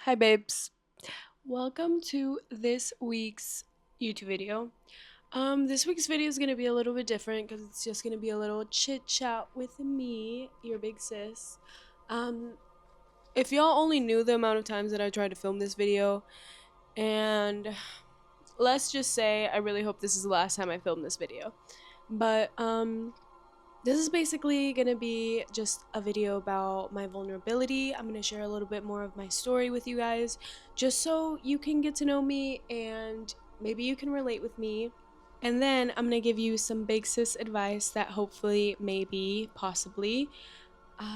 Hi babes. Welcome to this week's YouTube video. This week's video is going to be a little bit different because it's just going to be a little chit chat with me, your big sis. Um, if y'all only knew the amount of times that I tried to film this video, and let's just say I really hope this is the last time I film this video. But this is basically gonna be just a video about my vulnerability. I'm gonna share a little bit more of my story with you guys, just so you can get to know me and maybe you can relate with me. And then I'm gonna give you some big sis advice that hopefully, maybe, possibly,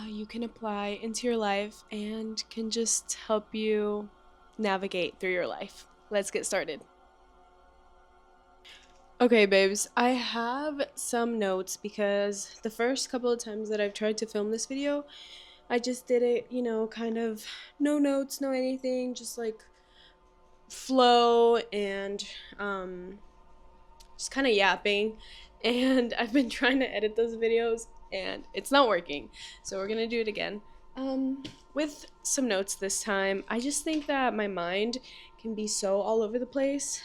you can apply into your life and can just help you navigate through your life. Let's get started. Okay, babes, I have some notes because the first couple of times that I've tried to film this video, I just did it, kind of no notes, no anything, just like flow and just kind of yapping. And I've been trying to edit those videos and it's not working. So we're gonna do it again. With some notes this time. I just think that my mind can be so all over the place.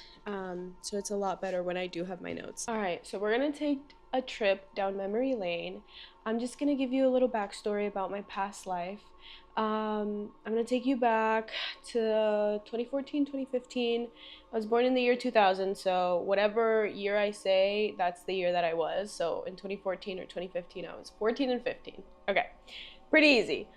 So it's a lot better when I do have my notes. All right, so we're gonna take a trip down memory lane. I'm just gonna give you a little backstory about my past life. I'm gonna take you back to 2014, 2015. I was born in the year 2000, so whatever year I say, that's the year that I was. So in 2014 or 2015, I was 14 and 15. Okay, pretty easy.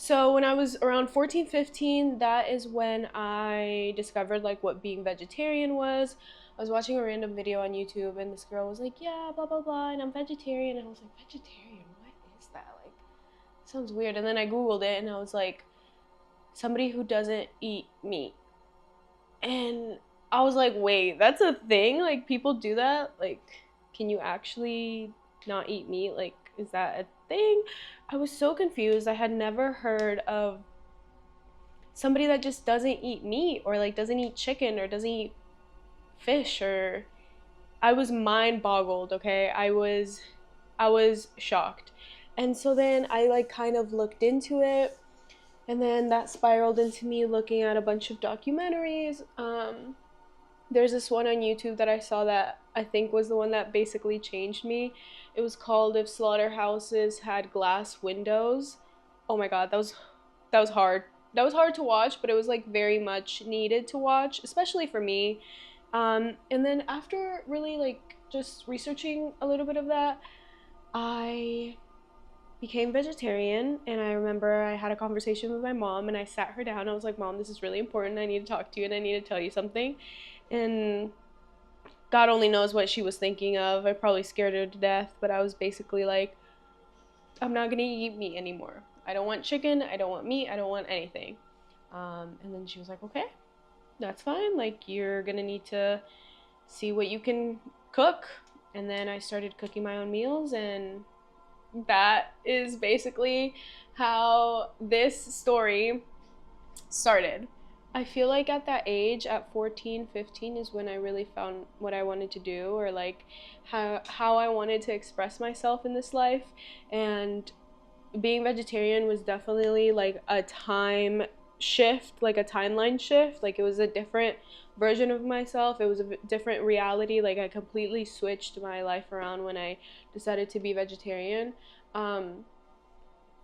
So when I was around 14, 15, that is when I discovered like what being vegetarian was. I was watching a random video on YouTube and this girl was like, yeah, blah, blah, blah, and I'm vegetarian. And I was like, vegetarian? What is that? Like, sounds weird. And then I Googled it and I was like, somebody who doesn't eat meat. And I was like, wait, that's a thing? Like, people do that? Like, can you actually not eat meat? Like, is that a thing? I was so confused. I had never heard of somebody that just doesn't eat meat or like doesn't eat chicken or doesn't eat fish, or I was mind boggled, okay? I was shocked. And so then I like kind of looked into it, and then that spiraled into me looking at a bunch of documentaries. There's this one on YouTube that I saw that I think was the one that basically changed me. It was called If Slaughterhouses Had Glass Windows. Oh my god, that was hard. That was hard to watch, but it was like very much needed to watch, especially for me. And then after really like just researching a little bit of that, I became vegetarian. And I remember I had a conversation with my mom and I sat her down. I was like, Mom, this is really important. I need to talk to you and I need to tell you something. And God only knows what she was thinking of. I probably scared her to death, but I was basically like, I'm not gonna eat meat anymore. I don't want chicken, I don't want meat, I don't want anything. And then she was like, okay, that's fine. Like, you're gonna need to see what you can cook. And then I started cooking my own meals, and that is basically how this story started. I feel like at that age, at 14, 15, is when I really found what I wanted to do, or like how I wanted to express myself in this life. And being vegetarian was definitely like a time shift, like a timeline shift. Like, it was a different version of myself. It was a different reality. Like, I completely switched my life around when I decided to be vegetarian.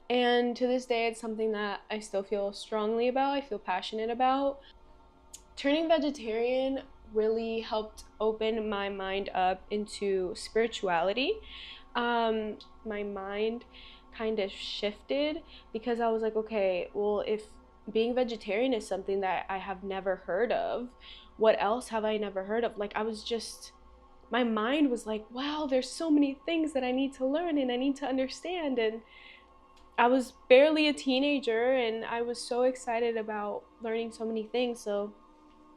And to this day, it's something that I still feel strongly about, I feel passionate about. Turning vegetarian really helped open my mind up into spirituality. My mind kind of shifted because I was like, okay, well, if being vegetarian is something that I have never heard of, what else have I never heard of? Like, my mind was like, wow, there's so many things that I need to learn and I need to understand. And I was barely a teenager and I was so excited about learning so many things. So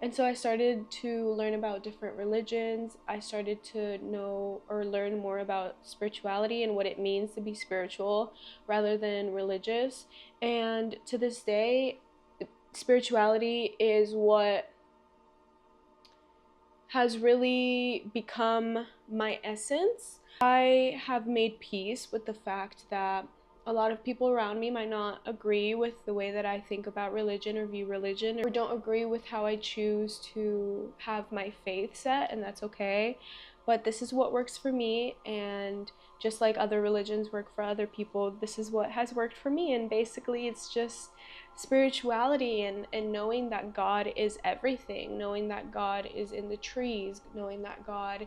I started to learn about different religions. I started to know or learn more about spirituality and what it means to be spiritual rather than religious. And to this day, spirituality is what has really become my essence. I have made peace with the fact that a lot of people around me might not agree with the way that I think about religion or view religion, or don't agree with how I choose to have my faith set, and that's okay. But this is what works for me, and just like other religions work for other people, this is what has worked for me. And basically it's just spirituality and knowing that God is everything, knowing that God is in the trees, knowing that God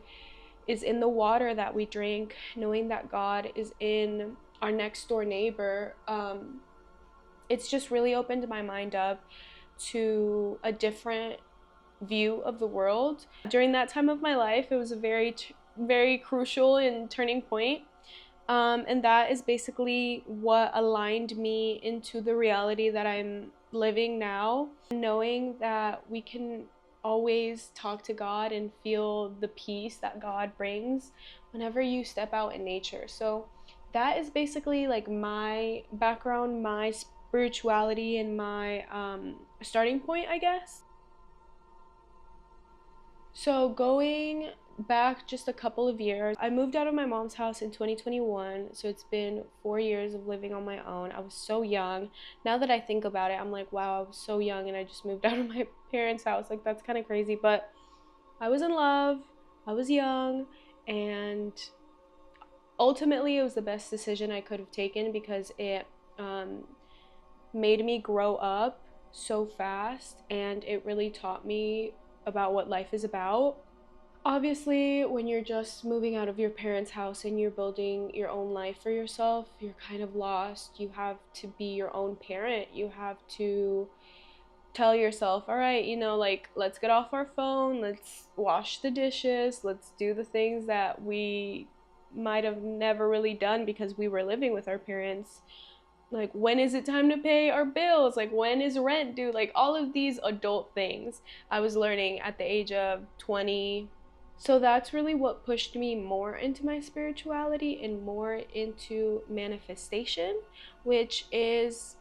is in the water that we drink, knowing that God is in our next door neighbor. It's just really opened my mind up to a different view of the world. During that time of my life, it was a very crucial and turning point. And that is basically what aligned me into the reality that I'm living now. Knowing that we can always talk to God and feel the peace that God brings whenever you step out in nature. So that is basically like my background, my spirituality, and my starting point, I guess. So going back just a couple of years, I moved out of my mom's house in 2021. So it's been 4 years of living on my own. I was so young. Now that I think about it, I'm like, wow, I was so young and I just moved out of my parents' house. Like, that's kind of crazy. But I was in love, I was young, and ultimately it was the best decision I could have taken because it made me grow up so fast, and it really taught me about what life is about. Obviously, when you're just moving out of your parents' house and you're building your own life for yourself, you're kind of lost. You have to be your own parent. You have to tell yourself, all right, like, let's get off our phone, let's wash the dishes, let's do the things that we might have never really done because we were living with our parents. Like, when is it time to pay our bills? Like, when is rent due? Like, all of these adult things I was learning at the age of 20. So that's really what pushed me more into my spirituality and more into manifestation, which is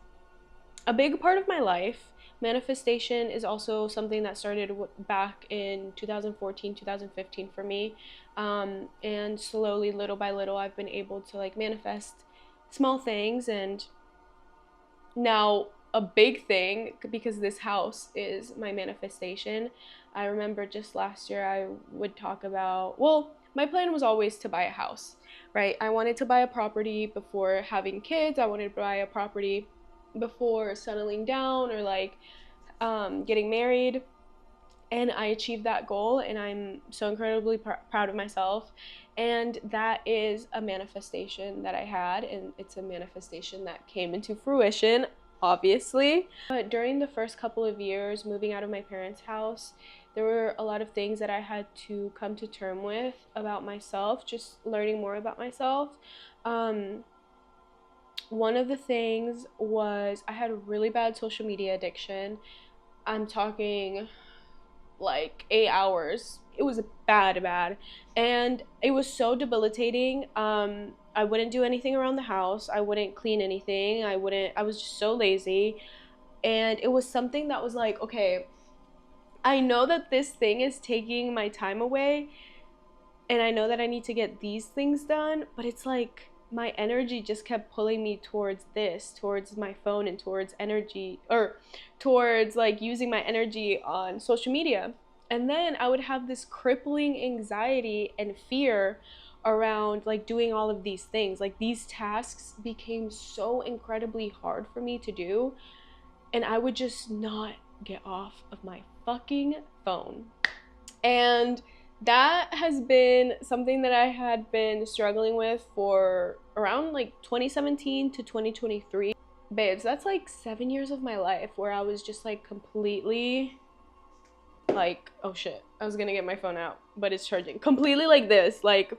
a big part of my life. Manifestation is also something that started back in 2014, 2015 for me. And slowly, little by little, I've been able to like manifest small things. And now a big thing, because this house is my manifestation. I remember just last year I would talk about, well, my plan was always to buy a house, right? I wanted to buy a property before having kids. I wanted to buy a property before settling down or like getting married. And I achieved that goal, and I'm so incredibly proud of myself. And that is a manifestation that I had, and it's a manifestation that came into fruition, obviously. But during the first couple of years moving out of my parents' house, there were a lot of things that I had to come to terms with about myself, just learning more about myself. One of the things was I had a really bad social media addiction. I'm talking like 8 hours. It was bad. And it was so debilitating. I wouldn't do anything around the house. I wouldn't clean anything. I was just so lazy. And it was something that was like, okay, I know that this thing is taking my time away, and I know that I need to get these things done, but it's like my energy just kept pulling me towards this, towards my phone, and towards energy, or towards like using my energy on social media. And then I would have this crippling anxiety and fear around like doing all of these things. Like, these tasks became so incredibly hard for me to do, and I would just not get off of my fucking phone. And that has been something that I had been struggling with for around like 2017 to 2023. Babes, that's like 7 years of my life where I was just like completely like, oh shit, I was gonna get my phone out, but it's charging. Completely like this, like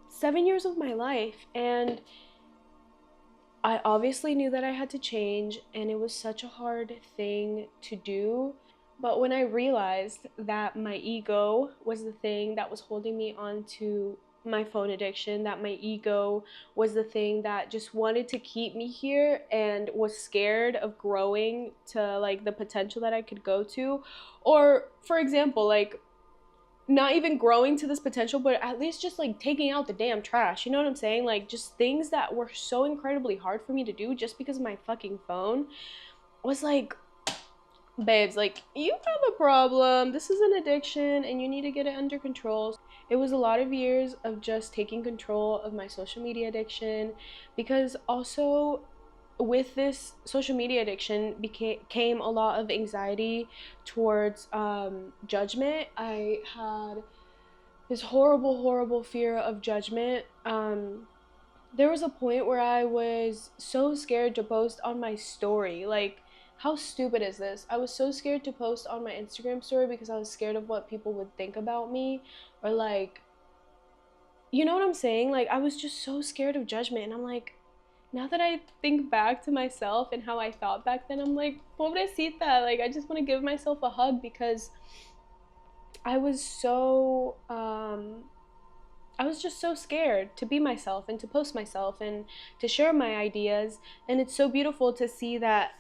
7 years of my life. And I obviously knew that I had to change, and it was such a hard thing to do. But when I realized that my ego was the thing that was holding me on to my phone addiction, that my ego was the thing that just wanted to keep me here and was scared of growing to like the potential that I could go to. Or for example, like not even growing to this potential, but at least just like taking out the damn trash. You know what I'm saying? Like just things that were so incredibly hard for me to do just because of my fucking phone was like, babes, like you have a problem. This is an addiction and you need to get it under control. It was a lot of years of just taking control of my social media addiction, because also with this social media addiction came a lot of anxiety towards judgment. I had this horrible fear of judgment. There was a point where I was so scared to post on my story. Like, how stupid is this? I was so scared to post on my Instagram story because I was scared of what people would think about me, or like, you know what I'm saying? Like, I was just so scared of judgment. And I'm like, now that I think back to myself and how I thought back then, I'm like, pobrecita. Like, I just want to give myself a hug, because I was so, I was just so scared to be myself and to post myself and to share my ideas. And it's so beautiful to see that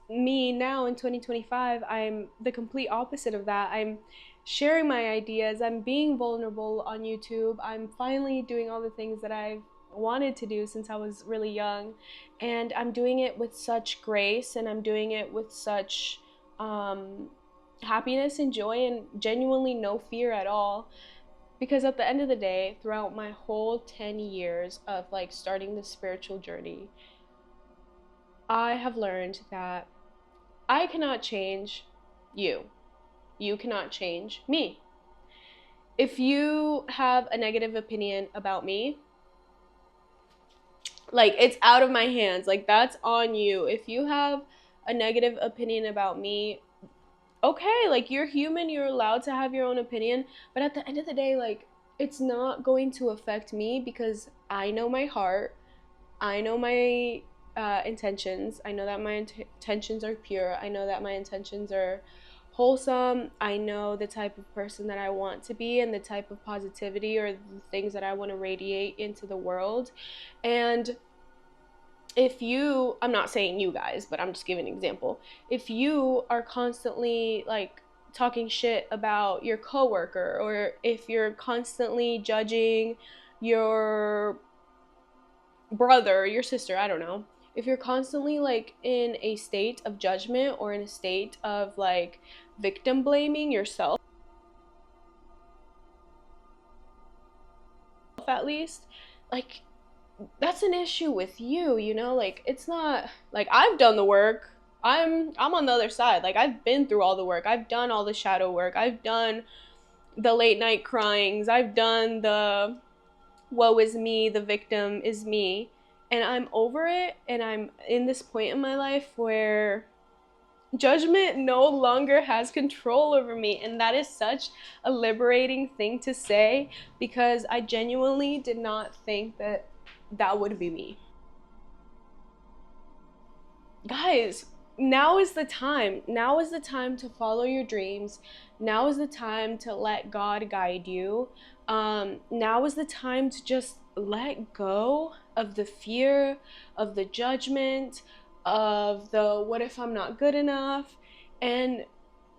me now in 2025, I'm the complete opposite of that. I'm sharing my ideas, I'm being vulnerable on YouTube, I'm finally doing all the things that I've wanted to do since I was really young, and I'm doing it with such grace, and I'm doing it with such happiness and joy, and genuinely no fear at all. Because at the end of the day, throughout my whole 10 years of like starting this spiritual journey, I have learned that I cannot change you. You cannot change me. If you have a negative opinion about me, like, it's out of my hands. Like, that's on you. If you have a negative opinion about me, okay, like, you're human, you're allowed to have your own opinion, but at the end of the day, like, it's not going to affect me, because I know my heart, I know my intentions, I know that my intentions are pure, I know that my intentions are wholesome, I know the type of person that I want to be and the type of positivity or the things that I want to radiate into the world. And if you, I'm not saying you guys, but I'm just giving an example. If you are constantly like talking shit about your coworker, or if you're constantly judging your brother or your sister, I don't know. If you're constantly like in a state of judgment or in a state of like victim blaming yourself, at least, like, that's an issue with you, you know? Like, it's not like I've done the work. I'm on the other side. Like, I've been through all the work. I've done all the shadow work. I've done the late night cryings. I've done the woe is me, the victim is me. And I'm over it, and I'm in this point in my life where judgment no longer has control over me. And that is such a liberating thing to say, because I genuinely did not think that that would be me. Guys, now is the time. Now is the time to follow your dreams. Now is the time to let God guide you. Now is the time to just let go of the fear, of the judgment, of the what if I'm not good enough, and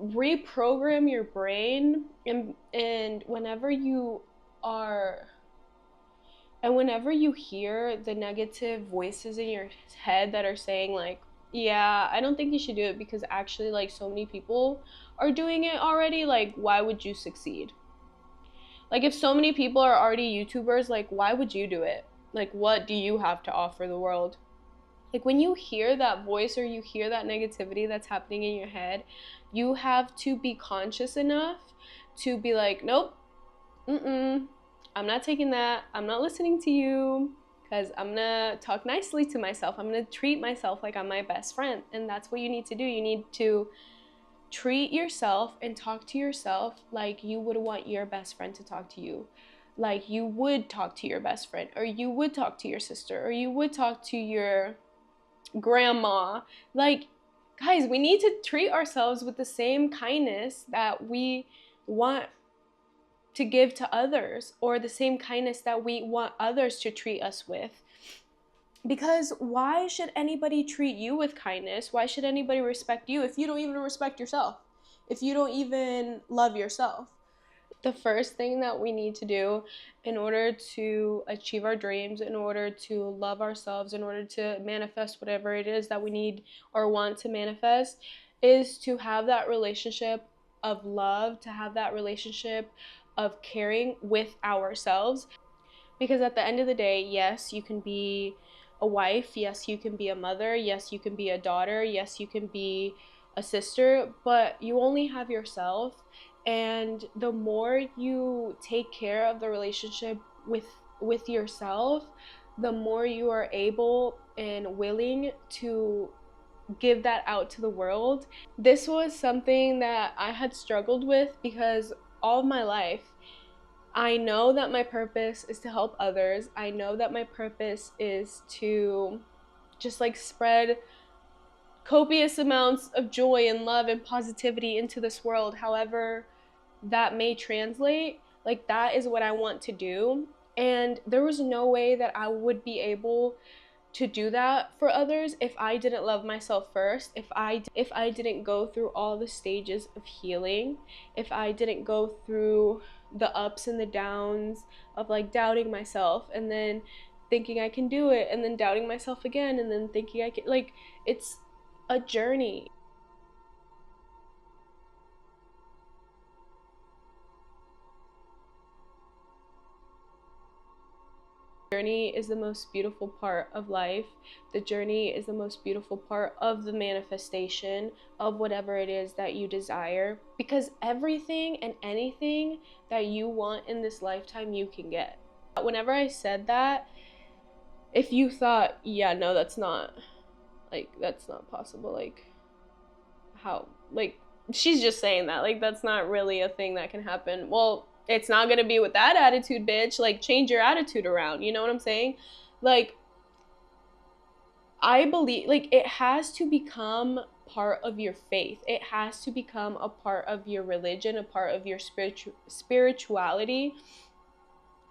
reprogram your brain. And whenever you are and whenever you hear the negative voices in your head that are saying like, yeah, I don't think you should do it because actually like so many people are doing it already, like why would you succeed? Like if so many people are already YouTubers, like why would you do it? Like what do you have to offer the world? Like when you hear that voice or you hear that negativity that's happening in your head, you have to be conscious enough to be like, nope, I'm not taking that. I'm not listening to you, because I'm gonna talk nicely to myself. I'm gonna treat myself like I'm my best friend. And that's what you need to do. You need to treat yourself and talk to yourself like you would want your best friend to talk to you. Like you would talk to your best friend, or you would talk to your sister, or you would talk to your grandma. Like, guys, we need to treat ourselves with the same kindness that we want to give to others, or the same kindness that we want others to treat us with. Because why should anybody treat you with kindness? Why should anybody respect you if you don't even respect yourself? If you don't even love yourself? The first thing that we need to do in order to achieve our dreams, in order to love ourselves, in order to manifest whatever it is that we need or want to manifest, is to have that relationship of love, to have that relationship of caring with ourselves. Because at the end of the day, yes, you can be a wife, yes, you can be a mother, yes, you can be a daughter, yes, you can be a sister, but you only have yourself. And the more you take care of the relationship with yourself, the more you are able and willing to give that out to the world. This was something that I had struggled with because all of my life I know that my purpose is to help others. I know that my purpose is to just like spread copious amounts of joy and love and positivity into this world, however that may translate. Like, that is what I want to do. And there was no way that I would be able to do that for others if I didn't love myself first, if I didn't go through all the stages of healing, if I didn't go through the ups and the downs of like doubting myself and then thinking I can do it and then doubting myself again and then thinking I can, like, it's a journey. The journey is the most beautiful part of life. The journey is the most beautiful part of the manifestation of whatever it is that you desire, because everything and anything that you want in this lifetime you can get. Whenever I said that, if you thought, yeah, no, that's not possible, like, how, like, she's just saying that, like, that's not really a thing that can happen. Well, it's not gonna be with that attitude, bitch. Like, change your attitude around, you know what I'm saying? Like, I believe, like, it has to become part of your faith. It has to become a part of your religion, a part of your spirituality,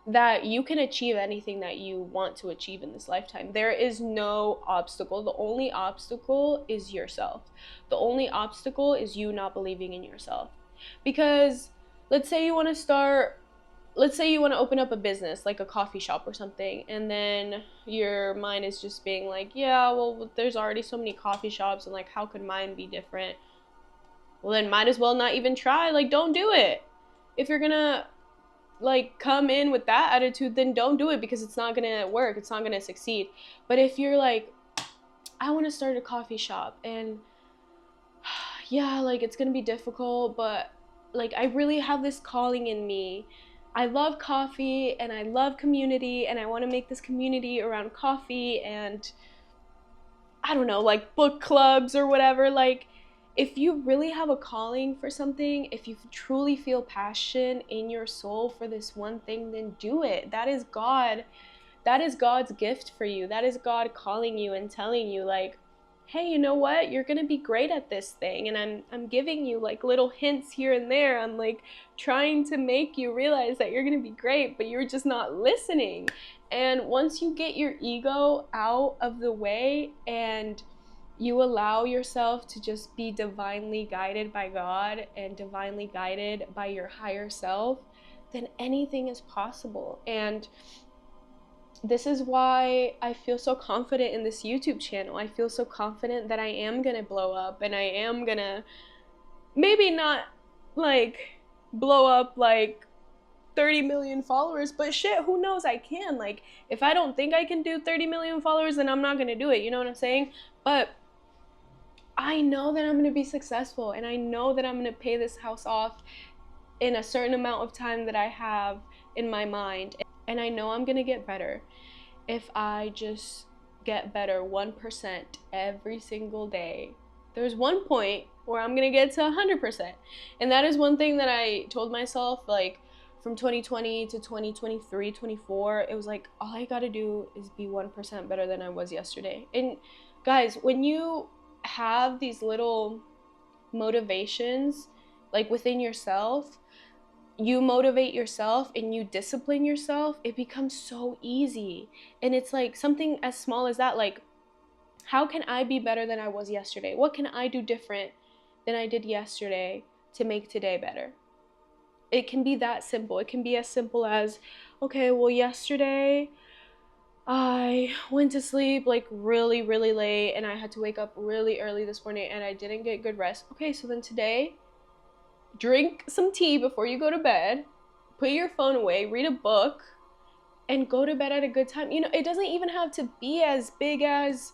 that you can achieve anything that you want to achieve in this lifetime. There is no obstacle. The only obstacle is yourself. The only obstacle is you not believing in yourself. Because let's say you want to open up a business, like a coffee shop or something, and then your mind is just being like, yeah, well, there's already so many coffee shops, and like, how could mine be different? Well, then might as well not even try. Like, don't do it. If you're gonna like come in with that attitude, then don't do it, because it's not gonna work, it's not gonna succeed. But if you're like, I want to start a coffee shop, and yeah, like, it's gonna be difficult, but like, I really have this calling in me. I love coffee and I love community, and I want to make this community around coffee, and I don't know, like book clubs or whatever. Like, if you really have a calling for something, if you truly feel passion in your soul for this one thing, then do it. That is God. That is God's gift for you. That is God calling you and telling you, like, hey, you know what? You're going to be great at this thing. And I'm giving you like little hints here and there. I'm like trying to make you realize that you're going to be great, but you're just not listening. And once you get your ego out of the way and you allow yourself to just be divinely guided by God and divinely guided by your higher self, then anything is possible. And this is why I feel so confident in this YouTube channel. I feel so confident that I am gonna blow up, and I am gonna maybe not like blow up like 30 million followers, but shit, who knows? I can. Like, if I don't think I can do 30 million followers, then I'm not gonna do it. You know what I'm saying? But I know that I'm gonna be successful, and I know that I'm gonna pay this house off in a certain amount of time that I have in my mind. And I know I'm gonna get better if I just get better 1% every single day. There's one point where I'm gonna get to 100%. And that is one thing that I told myself, like, from 2020 to 2023, 24, it was like, all I gotta do is be 1% better than I was yesterday. And guys, when you have these little motivations, like within yourself, you motivate yourself and you discipline yourself, it becomes so easy. And it's like something as small as that, like, how can I be better than I was yesterday? What can I do different than I did yesterday to make today better? It can be that simple. It can be as simple as, okay, well, yesterday I went to sleep like really, really late and I had to wake up really early this morning and I didn't get good rest. Okay, so then today, drink some tea before you go to bed, put your phone away, read a book, and go to bed at a good time. You know, it doesn't even have to be as big as,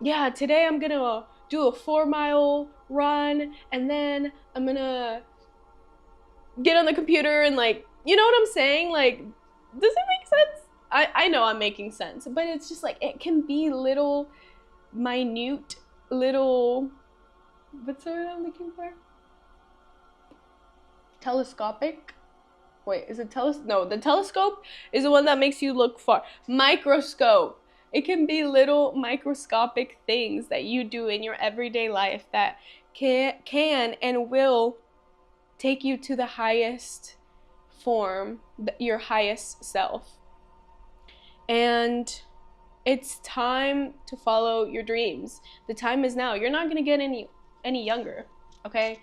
yeah, today I'm gonna do a 4-mile run and then I'm gonna get on the computer and like, you know what I'm saying? Like, does it make sense? I know I'm making sense, but it's just like, it can be little, minute, little, what's the word I'm looking for? Telescopic? Wait, is it no, the telescope is the one that makes you look far. Microscope. It can be little microscopic things that you do in your everyday life that can and will take you to the highest form, your highest self. And it's time to follow your dreams. The time is now. You're not going to get any younger, okay?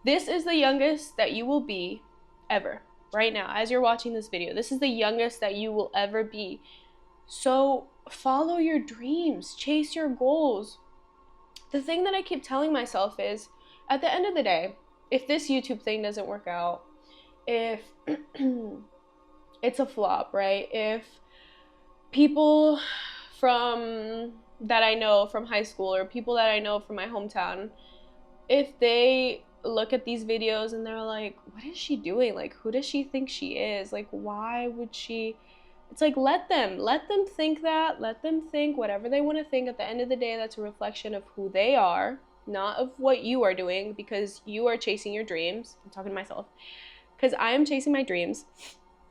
This is the youngest that you will be ever. Right now, as you're watching this video, this is the youngest that you will ever be. So follow your dreams, chase your goals. The thing that I keep telling myself is, at the end of the day, if this YouTube thing doesn't work out, if it's a flop, right? If people from that I know from high school or people that I know from my hometown, if they look at these videos and they're like, what is she doing? Like, who does she think she is? Like, why would she? It's like, let them think that, let them think whatever they want to think. At the end of the day, that's a reflection of who they are, not of what you are doing, because you are chasing your dreams. I'm talking to myself, because I am chasing my dreams.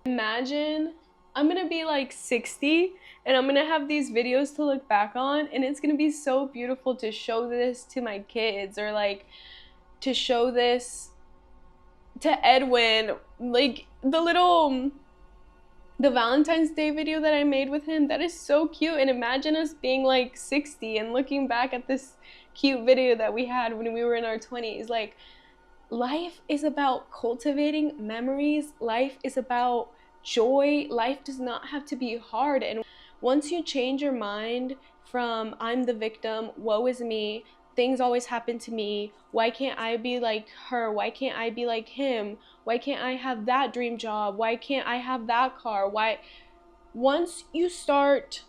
Imagine I'm gonna be like 60 and I'm gonna have these videos to look back on, and it's gonna be so beautiful to show this to my kids, or like to show this to Edwin, like the Valentine's Day video that I made with him. That is so cute. And imagine us being like 60 and looking back at this cute video that we had when we were in our 20s. Like, life is about cultivating memories. Life is about joy. Life does not have to be hard. And once you change your mind from I'm the victim, woe is me, things always happen to me, why can't I be like her, why can't I be like him, why can't I have that dream job, why can't I have that car, why, once you start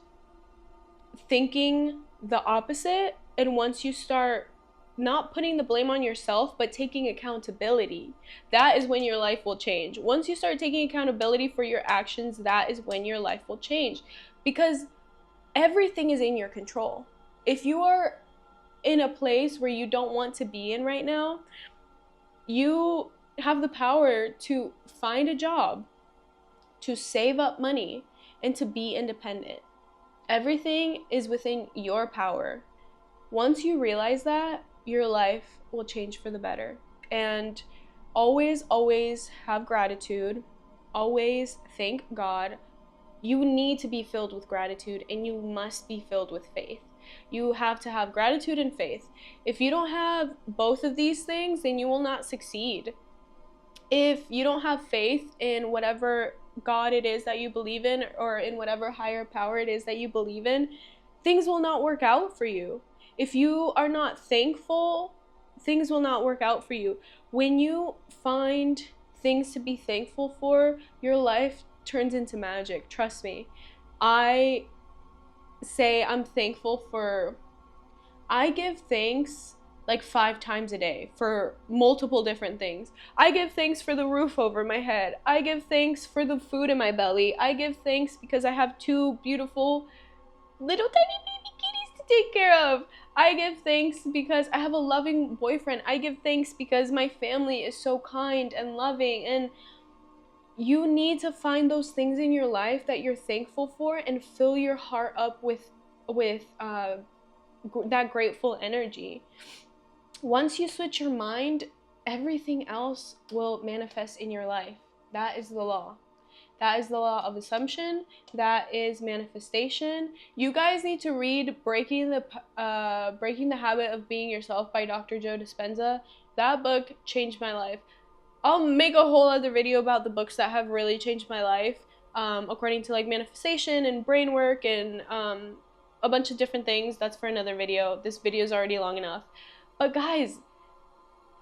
thinking the opposite, and once you start not putting the blame on yourself but taking accountability, that is when your life will change. Once you start taking accountability for your actions, that is when your life will change, because everything is in your control. If you are in a place where you don't want to be in right now, you have the power to find a job, to save up money, and to be independent. Everything is within your power. Once you realize that, your life will change for the better. And always, always have gratitude. Always thank God. You need to be filled with gratitude, and you must be filled with faith. You have to have gratitude and faith. If you don't have both of these things, then you will not succeed. If you don't have faith in whatever God it is that you believe in, or in whatever higher power it is that you believe in, things will not work out for you. If you are not thankful, things will not work out for you. When you find things to be thankful for, your life turns into magic. Trust me. I say I'm thankful for, I give thanks like 5 times a day for multiple different things. I give thanks for the roof over my head. I give thanks for the food in my belly. I give thanks because I have 2 beautiful little tiny baby kitties to take care of. I give thanks because I have a loving boyfriend. I give thanks because my family is so kind and loving. And you need to find those things in your life that you're thankful for and fill your heart up with that grateful energy. Once you switch your mind, everything else will manifest in your life. That is the law. That is the law of assumption. That is manifestation. You guys need to read Breaking the Habit of Being Yourself by Dr. Joe Dispenza. That book changed my life. I'll make a whole other video about the books that have really changed my life, according to like manifestation and brain work and a bunch of different things. That's for another video. This video is already long enough. But guys,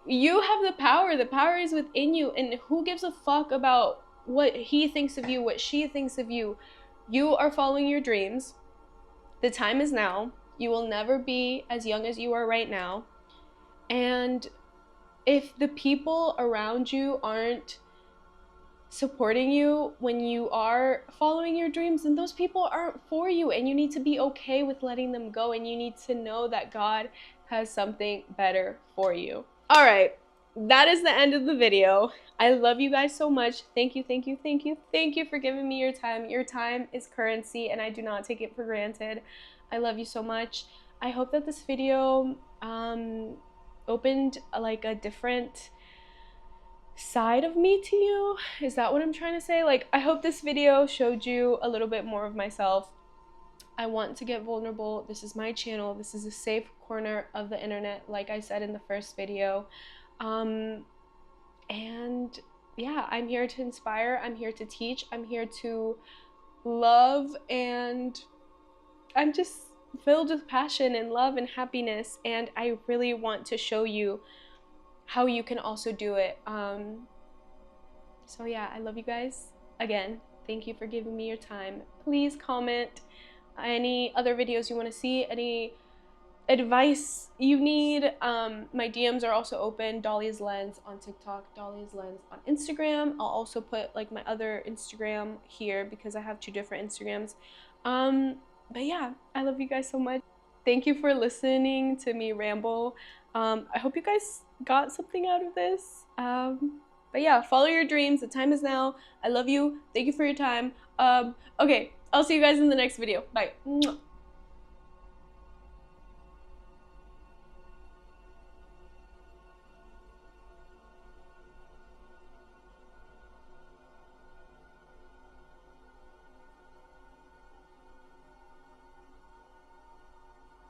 you have the power. The power is within you, and who gives a fuck about what he thinks of you, what she thinks of you? You are following your dreams. The time is now. You will never be as young as you are right now. And if the people around you aren't supporting you when you are following your dreams, then those people aren't for you, and you need to be okay with letting them go, and you need to know that God has something better for you. All right, that is the end of the video. I love you guys so much. Thank you, thank you, thank you, thank you for giving me your time. Your time is currency, and I do not take it for granted. I love you so much. I hope that this video opened like a different side of me to you. Is that what I'm trying to say? Like, I hope this video showed you a little bit more of myself. I want to get vulnerable. This is my channel. This is a safe corner of the internet, like I said in the first video. And yeah, I'm here to inspire. I'm here to teach. I'm here to love, and I'm just filled with passion and love and happiness, and I really want to show you how you can also do it. So yeah, I love you guys. Again, thank you for giving me your time. Please comment any other videos you want to see, any advice you need. My DMs are also open. Dalia's Lens on TikTok, Dalia's Lens on Instagram. I'll also put like my other Instagram here because I have 2 different Instagrams. But yeah, I love you guys so much. Thank you for listening to me ramble. I hope you guys got something out of this. But yeah, follow your dreams. The time is now. I love you. Thank you for your time. Okay, I'll see you guys in the next video. Bye.